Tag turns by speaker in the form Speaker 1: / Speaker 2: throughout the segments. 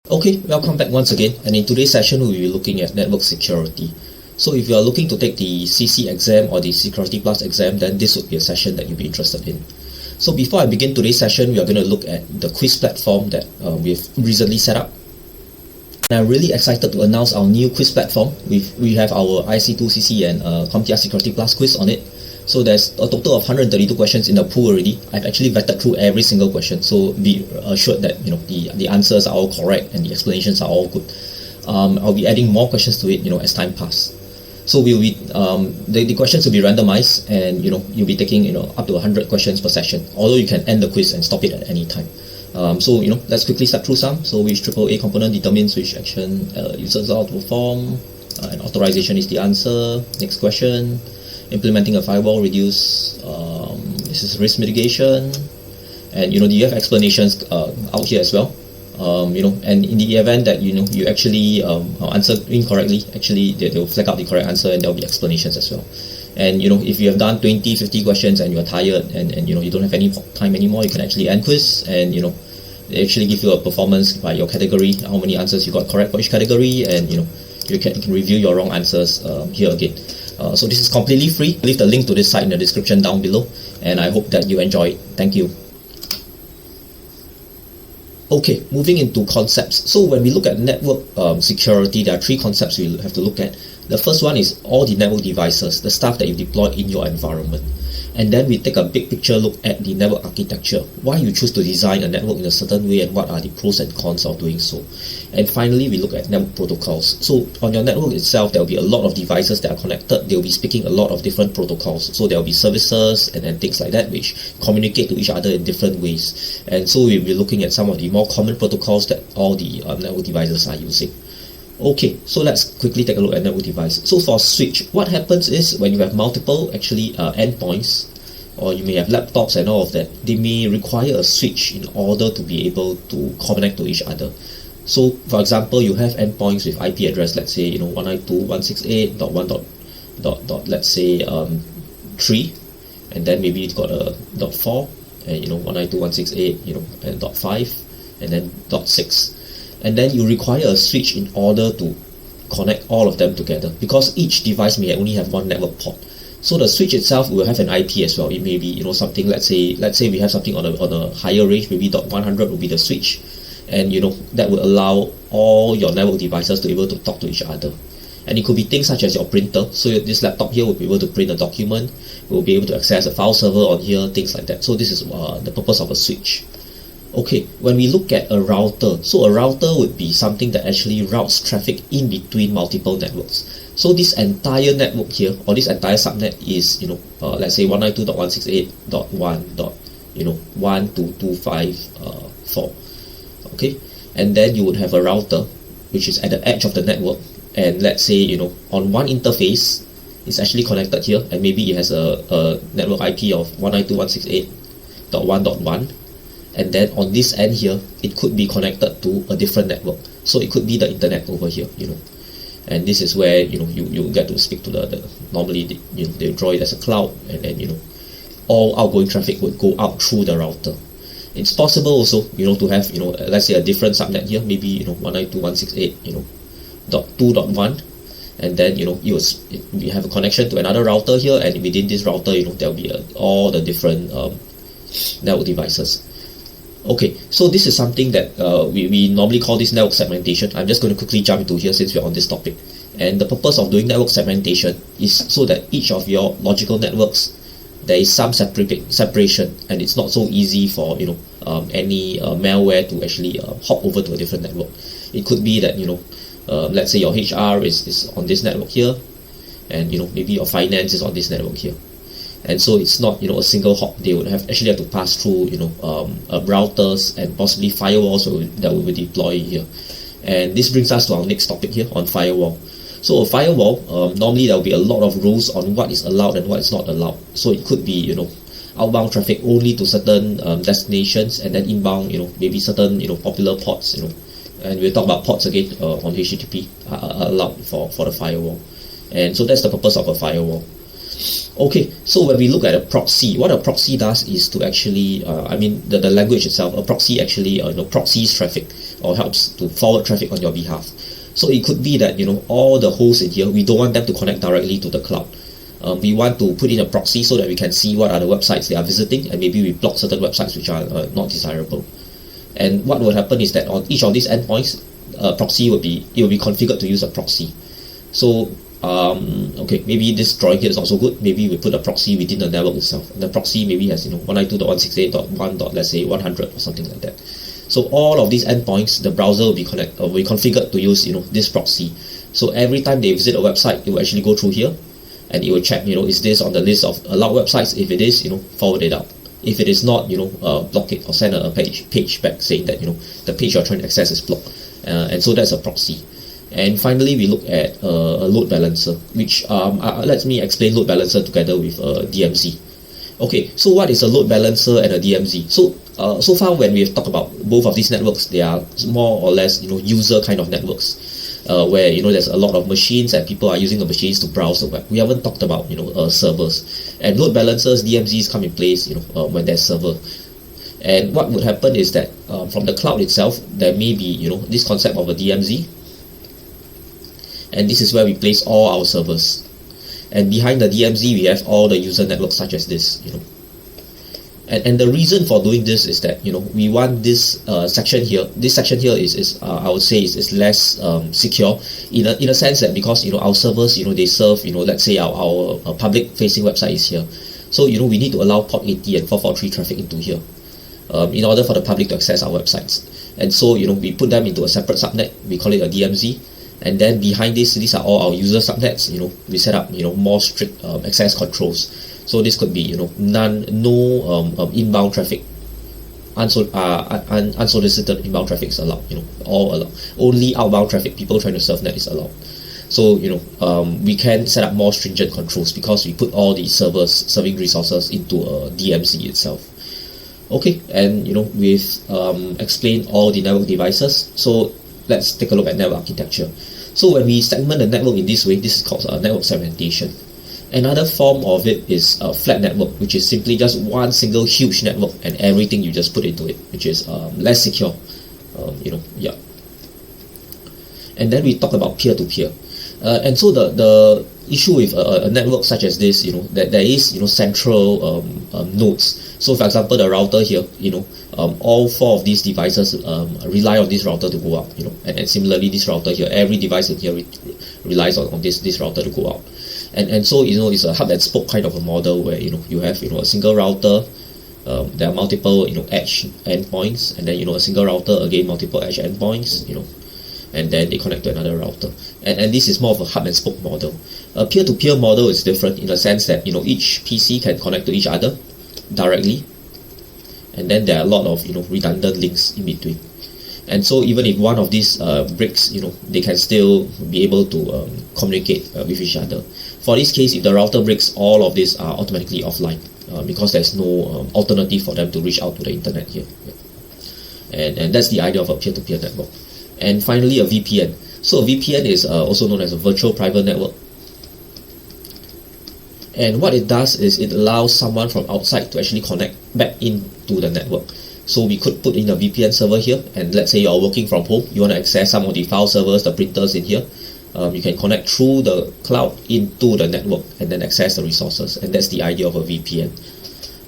Speaker 1: Okay, welcome back once again, and in today's session we'll be looking at network security. So if you are looking to take the CC exam or the Security Plus exam, then this would be a session that you'll be interested in. So before I begin today's session, we are going to look at the quiz platform that we've recently set up. And I'm really excited to announce our new quiz platform. We have our ISC2 CC and CompTIA Security Plus quiz on it. So there's a total of 132 questions in the pool already. I've actually vetted through every single question, so be assured that the answers are all correct and the explanations are all good. I'll be adding more questions to it as time passes. So we'll be the questions will be randomized, and you'll be taking up to 100 questions per session. Although you can end the quiz and stop it at any time. So let's quickly step through some. So which AAA component determines which action users are to perform? And authorization is the answer. Next question. Implementing a firewall reduce this is risk mitigation, and do you have explanations out here as well? And in the event that you actually answer incorrectly, actually they'll flag out the correct answer and there'll be explanations as well. And if you have done 20-50 questions and you're tired and you don't have any time anymore, you can actually end quiz, and they actually give you a performance by your category, how many answers you got correct for each category, and you can review your wrong answers here again. So this is completely free. I'll leave the link to this site in the description down below, and I hope that you enjoy it. Thank you. Okay, moving into concepts. So when we look at network security, there are three concepts we have to look at. The first one is all the network devices, the stuff that you deploy in your environment. And then we take a big picture look at the network architecture, why you choose to design a network in a certain way and what are the pros and cons of doing so. And finally, we look at network protocols. So on your network itself, there will be a lot of devices that are connected. They will be speaking a lot of different protocols. So there will be services and things like that which communicate to each other in different ways. And so we'll be looking at some of the more common protocols that all the network devices are using. Okay, so let's quickly take a look at network device. So for switch, what happens is when you have multiple endpoints, or you may have laptops and all of that, they may require a switch in order to be able to connect to each other. So for example, you have endpoints with IP address, let's say 192.168.1. Let's say 3, and then maybe it's got a .4, and 192.168 and .5, and then .6. And then you require a switch in order to connect all of them together, because each device may only have one network port. So the switch itself will have an IP as well. It may be something, let's say we have something on a higher range, maybe .100 will be the switch, and that will allow all your network devices to be able to talk to each other. And it could be things such as your printer. So this laptop here will be able to print a document, will be able to access a file server on here, things like that. So this is the purpose of a switch. Okay, when we look at a router, so a router would be something that actually routes traffic in between multiple networks. So this entire network here, or this entire subnet is, let's say 192.168.1.12254. Okay, and then you would have a router which is at the edge of the network, and let's say on one interface it's actually connected here, and maybe it has a network IP of 192.168.1.1. And then on this end here, it could be connected to a different network. So it could be the internet over here, And this is where you get to speak to the normally they draw it as a cloud, and then all outgoing traffic would go out through the router. It's possible also to have let's say a different subnet here, maybe 192.168 and then we have a connection to another router here, and within this router there'll be all the different network devices. Okay, so this is something that we normally call this network segmentation. I'm just going to quickly jump into here since we're on this topic. And the purpose of doing network segmentation is so that each of your logical networks, there is some separation, and it's not so easy for any malware to actually hop over to a different network. It could be that let's say your HR is on this network here, and maybe your finance is on this network here. And so it's not a single hop. They would actually have to pass through routers and possibly firewalls that will be deployed here. And this brings us to our next topic here on firewall. So a firewall, normally there will be a lot of rules on what is allowed and what is not allowed. So it could be outbound traffic only to certain destinations, and then inbound maybe certain popular ports, and we'll talk about ports again on DHCP are allowed for the firewall. And so that's the purpose of a firewall. Okay, so when we look at a proxy, what a proxy does is to actually, the language itself, a proxy actually proxies traffic. or helps to forward traffic on your behalf. So it could be that all the hosts in here, we don't want them to connect directly to the cloud. We want to put in a proxy so that we can see what are the websites they are visiting, and maybe we block certain websites which are not desirable. And what will happen is that on each of these endpoints, proxy will be configured to use a proxy. So okay, maybe this drawing here is also good. Maybe we put a proxy within the network itself. And the proxy maybe has 192.168.1. Let's say 100 or something like that. So all of these endpoints, the browser will be configured to use this proxy. So every time they visit a website, it will actually go through here, and it will check is this on the list of allowed websites. If it is, forward it out. If it is not, block it or send a page back saying that the page you're trying to access is blocked. And so that's a proxy. And finally, we look at a load balancer, which let me explain load balancer together with DMZ. Okay, so what is a load balancer and a DMZ? So far when we have talked about both of these networks, they are more or less user kind of networks, where there's a lot of machines and people are using the machines to browse the web. We haven't talked about servers, and load balancers, DMZs come in place when there's server. And what would happen is that from the cloud itself, there may be this concept of a DMZ. And this is where we place all our servers. And behind the DMZ, we have all the user networks such as this, And the reason for doing this is that, we want this section here. This section here is I would say is less secure in a sense that because, our servers, they serve, let's say our public facing website is here. So, we need to allow port 80 and 443 traffic into here in order for the public to access our websites. And so, we put them into a separate subnet. We call it a DMZ. And then behind this, these are all our user subnets. We set up more strict access controls. So this could be no inbound traffic, unsolicited inbound traffic is allowed. All allowed. Only outbound traffic, people trying to surf net, is allowed. So we can set up more stringent controls because we put all the servers serving resources into a DMZ itself. Okay, and we've explained all the network devices. So let's take a look at network architecture. So when we segment the network in this way, this is called network segmentation. Another form of it is a flat network, which is simply just one single huge network and everything you just put into it, which is less secure. Yeah. And then we talk about peer-to-peer. And so the issue with a network such as this, that there is central nodes. So for example, the router here, all four of these devices rely on this router to go out, and similarly this router here, every device in here relies on this router to go out. And so it's a hub and spoke kind of a model where you have a single router, there are multiple edge endpoints, and then a single router, again multiple edge endpoints, and then they connect to another router. And this is more of a hub and spoke model. A peer-to-peer model is different in the sense that each PC can connect to each other directly, and then there are a lot of redundant links in between. And so even if one of these bricks, they can still be able to communicate with each other. For this case, if the router breaks, all of these are automatically offline because there's no alternative for them to reach out to the internet here. Yeah. And that's the idea of a peer-to-peer network. And finally, a VPN. So a VPN is also known as a virtual private network. And what it does is it allows someone from outside to actually connect back into the network. So we could put in a VPN server here, and let's say you're working from home, you want to access some of the file servers, the printers in here. You can connect through the cloud into the network and then access the resources, and that's the idea of a VPN.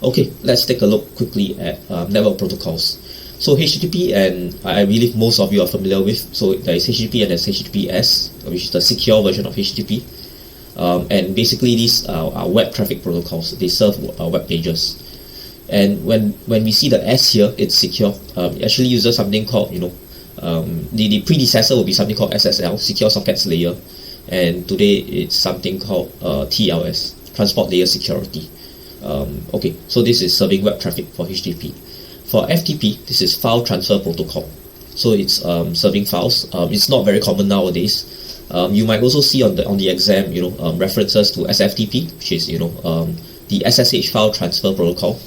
Speaker 1: Okay, let's take a look quickly at network protocols. So HTTP, and I believe most of you are familiar with, so there is HTTP and there's HTTPS, which is the secure version of HTTP. And basically these are web traffic protocols. They serve web pages. And when we see the S here, it's secure. It actually uses something called, the predecessor will be something called SSL, Secure Sockets Layer. And today it's something called TLS, Transport Layer Security. Okay, so this is serving web traffic for HTTP. For FTP, this is File Transfer Protocol. So it's serving files. It's not very common nowadays. You might also see on the exam, references to SFTP, which is the SSH File Transfer Protocol.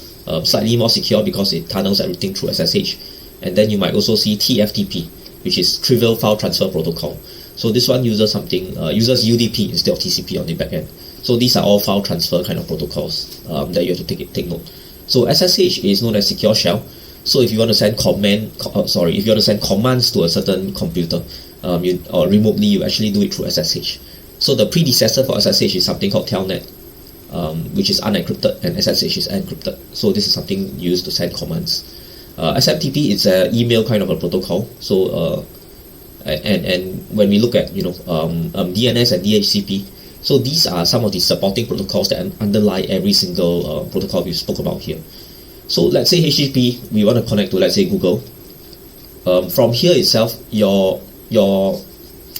Speaker 1: Slightly more secure because it tunnels everything through SSH. And then you might also see TFTP, which is Trivial File Transfer Protocol. So this one uses uses UDP instead of TCP on the back end. So these are all file transfer kind of protocols that you have to take note. So SSH is known as Secure Shell. So if you want to send if you want to send commands to a certain computer, or remotely, you actually do it through SSH. So the predecessor for SSH is something called Telnet, which is unencrypted, and SSH is encrypted. So this is something used to send commands. SFTP is an email kind of a protocol. So and when we look at DNS and DHCP, so these are some of the supporting protocols that underlie every single protocol we spoke about here. So let's say HTTP, we want to connect to, let's say, Google. From here itself, your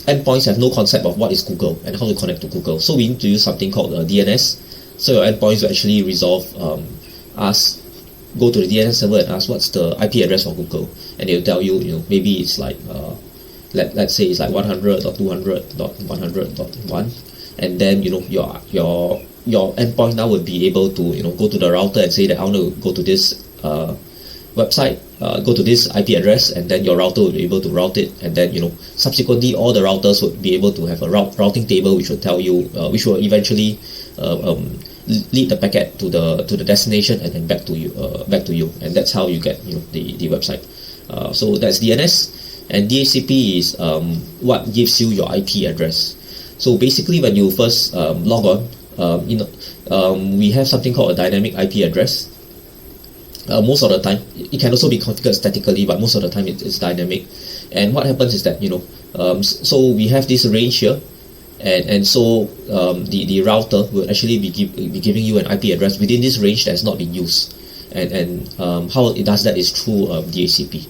Speaker 1: endpoints have no concept of what is Google and how to connect to Google. So we need to use something called DNS. So your endpoints will actually go to the DNS server and ask what's the IP address for Google, and they'll tell you, maybe it's like let's say it's like 100.200.100.1, and then your endpoint now would be able to go to the router and say that I want to go to this website, go to this IP address, and then your router will be able to route it, and then subsequently all the routers would be able to have a routing table which will tell you, which will eventually lead the packet to the destination and then back to you, and that's how you get the website. So that's DNS, and DHCP is what gives you your IP address. So basically, when you first log on, we have something called a dynamic IP address. Most of the time, it can also be configured statically, but most of the time it's dynamic. And what happens is that so we have this range here, and so the router will actually be giving you an IP address within this range that has not been used. And how it does that is through DHCP.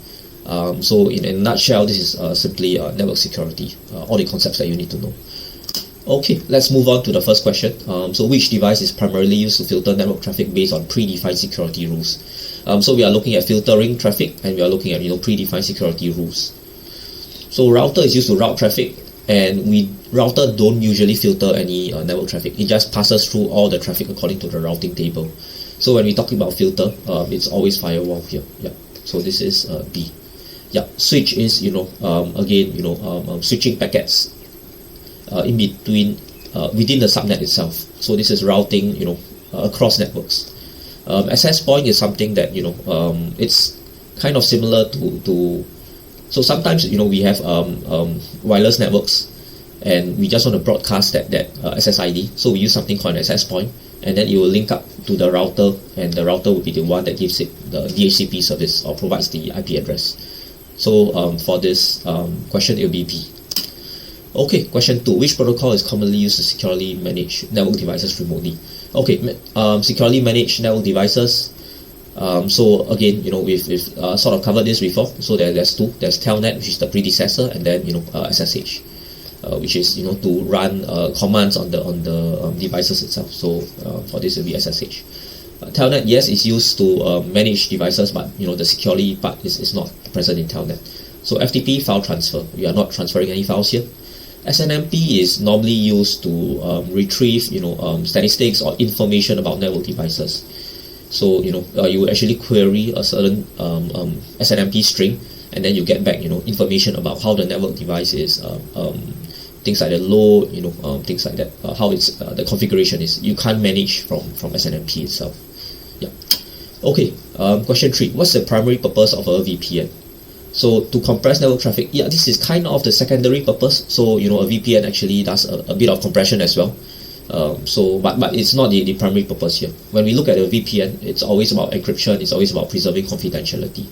Speaker 1: So in a nutshell, this is simply network security, all the concepts that you need to know. Okay, let's move on to the first question. So which device is primarily used to filter network traffic based on predefined security rules? So we are looking at filtering traffic, and we are looking at predefined security rules. So router is used to route traffic, and router don't usually filter any network traffic. It just passes through all the traffic according to the routing table. So when we talk about filter, it's always firewall here. Yeah. So this is B. Yeah. Switch is switching packets in between within the subnet itself. So this is routing across networks. Access point is something that it's kind of similar to so sometimes we have wireless networks, and we just want to broadcast that SSID. So we use something called an access point, and then it will link up to the router, and the router will be the one that gives it the DHCP service or provides the IP address. So for this question, it will be B. Okay, question 2. Which protocol is commonly used to securely manage network devices remotely? Okay, securely manage network devices. So again, we've sort of covered this before. So there's two. There's Telnet, which is the predecessor, and then SSH, which is to run commands on the devices itself. So for this, it will be SSH. Telnet, yes, is used to manage devices, but the security part is not present in Telnet. So FTP, file transfer. We are not transferring any files here. SNMP is normally used to retrieve statistics or information about network devices. So you actually query a certain SNMP string, and then you get back information about how the network device is, things like the load, things like that, how it's the configuration is. You can't manage from SNMP itself. Yeah. Okay. Question 3. What's the primary purpose of a VPN? So to compress network traffic, yeah, this is kind of the secondary purpose. So a VPN actually does a bit of compression as well. But it's not the primary purpose here. When we look at a VPN, it's always about encryption. It's always about preserving confidentiality.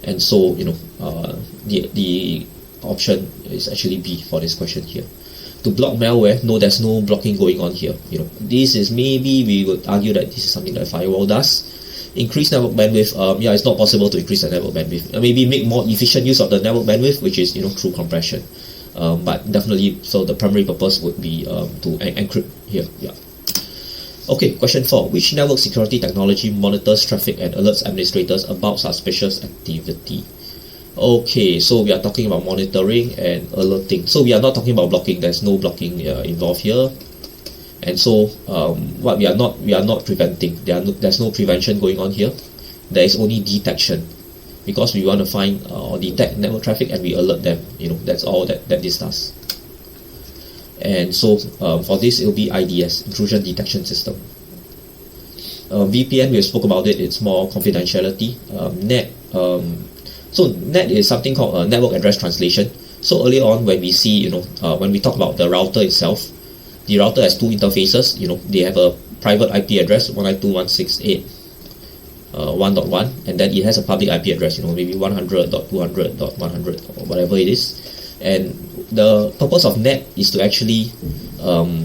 Speaker 1: And so the option is actually B for this question here. To block malware, no, there's no blocking going on here. This is, maybe we would argue that this is something that firewall does. Increase network bandwidth, it's not possible to increase the network bandwidth. Maybe make more efficient use of the network bandwidth, which is through compression. But definitely, so the primary purpose would be to encrypt here. Yeah. Okay, question 4. Which network security technology monitors traffic and alerts administrators about suspicious activity? Okay, so we are talking about monitoring and alerting. So we are not talking about blocking. There's no blocking involved here. And so what we are not preventing. There's no prevention going on here. There is only detection, because we want to find or detect network traffic and we alert them. That's all that this does. And so for this, it will be IDS, intrusion detection system. VPN, we spoke about it, it's more confidentiality. NET, so NET is something called network address translation. So earlier on when we see, when we talk about the router itself, the router has two interfaces. They have a private IP address 192.168.1.1, and then it has a public IP address, maybe 100.200.100 or whatever it is. And the purpose of NET is to actually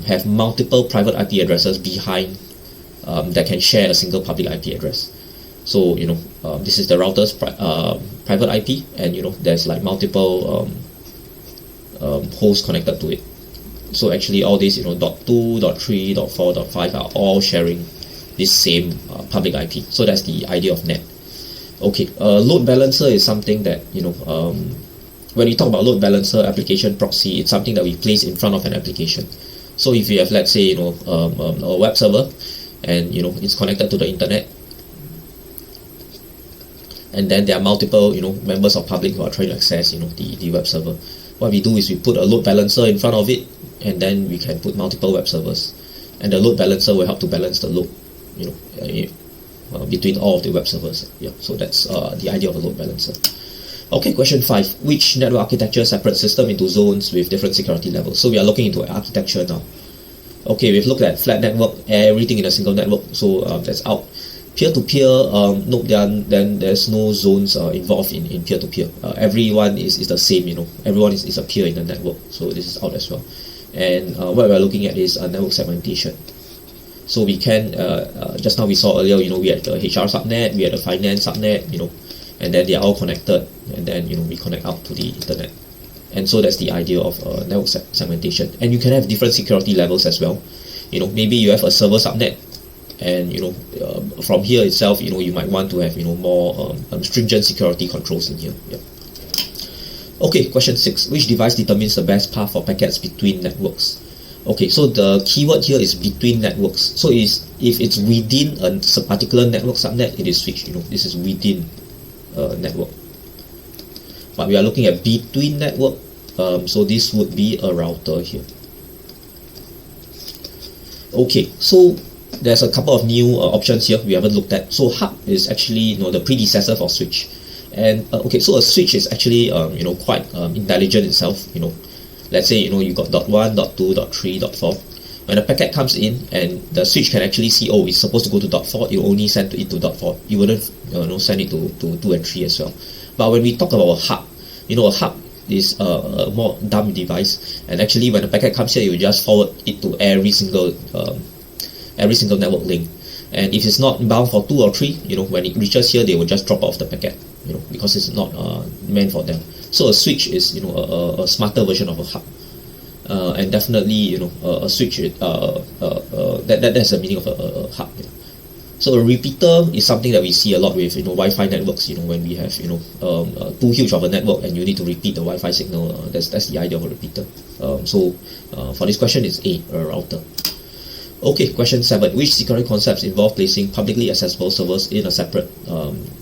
Speaker 1: have multiple private IP addresses behind that can share a single public IP address. So this is the router's private IP, and there's like multiple hosts connected to it. So actually all these .2, .3, .4, .5 are all sharing this same public IP. So that's the idea of NET. Okay, load balancer is something that when we talk about load balancer, application proxy, it's something that we place in front of an application. So if you have, let's say, a web server, and it's connected to the internet, and then there are multiple members of public who are trying to access the web server. What we do is we put a load balancer in front of it, and then we can put multiple web servers, and the load balancer will help to balance the load between all of the web servers. So that's the idea of a load balancer. Okay, question 5. Which network architecture separates system into zones with different security levels? So we are looking into architecture now. Okay, we've looked at flat network, everything in a single network, so that's out. Peer-to-peer, no, then there's no zones involved in peer-to-peer. Everyone is the same, everyone is a peer in the network, so this is out as well. And what we're looking at is network segmentation. So we can, just now we saw earlier, we had the HR subnet, we had the finance subnet, and then they are all connected, and then we connect out to the internet. And so that's the idea of network segmentation. And you can have different security levels as well. Maybe you have a server subnet, and from here itself, you might want to have more stringent security controls in here. Okay, question 6. Which device determines the best path for packets between networks? Okay, so the keyword here is between networks. So if it's within a particular network subnet, it is switch. This is within network. But we are looking at between network, so this would be a router here. Okay, so there's a couple of new options here we haven't looked at. So hub is actually the predecessor for switch. And okay, so a switch is actually quite intelligent itself. Let's say you got .1, .2, .3, .4. When a packet comes in and the switch can actually see, oh, it's supposed to go to .4, you only send it to .4. You wouldn't send it to 2 and 3 as well. But when we talk about a hub, a hub is a more dumb device, and actually when a packet comes here, you just forward it to every single network link. And if it's not bound for 2 or 3, when it reaches here, they will just drop off the packet, because it's not meant for them. So a switch is a smarter version of a hub. And definitely a switch that's the meaning of a hub. So a repeater is something that we see a lot with Wi-Fi networks. When we have too huge of a network and you need to repeat the Wi-Fi signal, that's the idea of a repeater. So for this question is a router. Okay, question 7. Which security concepts involve placing publicly accessible servers in a separate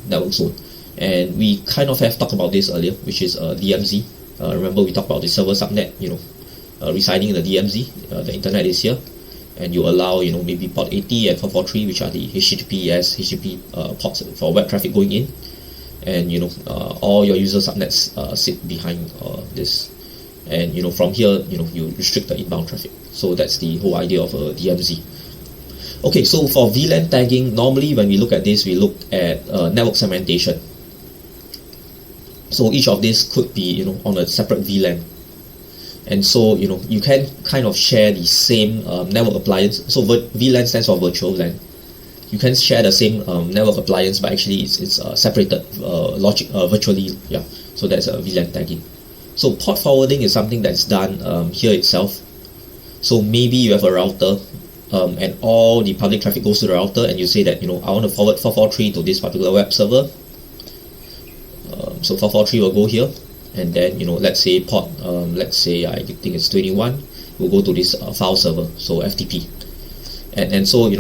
Speaker 1: network zone? And we kind of have talked about this earlier, which is DMZ. Remember we talked about the server subnet, residing in the DMZ. The internet is here, and you allow maybe port 80 and 443, which are the HTTP ports for web traffic going in, and all your user subnets sit behind this, and from here you restrict the inbound traffic. So that's the whole idea of a DMZ. Okay, so for VLAN tagging, normally when we look at this, we look at network segmentation. So each of these could be on a separate VLAN, and so you can kind of share the same network appliance. So VLAN stands for virtual LAN. You can share the same network appliance, but actually it's separated virtually. So that's a VLAN tagging. So port forwarding is something that's done here itself. So maybe you have a router, and all the public traffic goes to the router, and you say that I want to forward 443 to this particular web server. So 443 will go here, and then let's say port, let's say I think it's 21, will go to this file server, so FTP, and so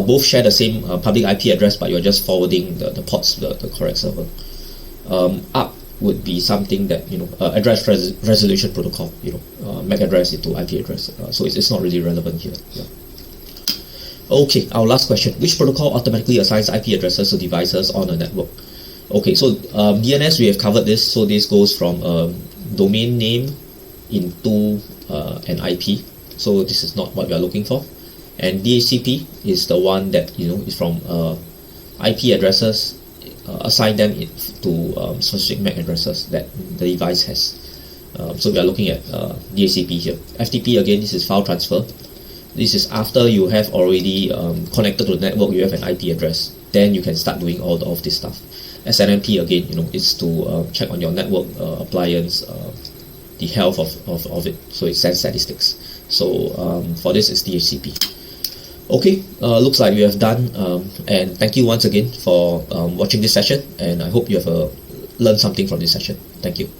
Speaker 1: both share the same public IP address, but you're just forwarding the ports to the correct server. Up would be something that address resolution protocol, MAC address into IP address, so it's not really relevant here. Okay, our last question. Which protocol automatically assigns IP addresses to devices on a network? Okay, so DNS, we have covered this. So this goes from domain name into an IP. So this is not what we are looking for. And DHCP is the one that is from IP addresses, assign them to specific MAC addresses that the device has. So we are looking at DHCP here. FTP, again, this is file transfer. This is after you have already connected to the network, you have an IP address. Then you can start doing all of this stuff. SNMP, again, is to check on your network appliance, the health of it. So it sends statistics. So for this, it's DHCP. Okay, looks like we have done. And thank you once again for watching this session. And I hope you have learned something from this session. Thank you.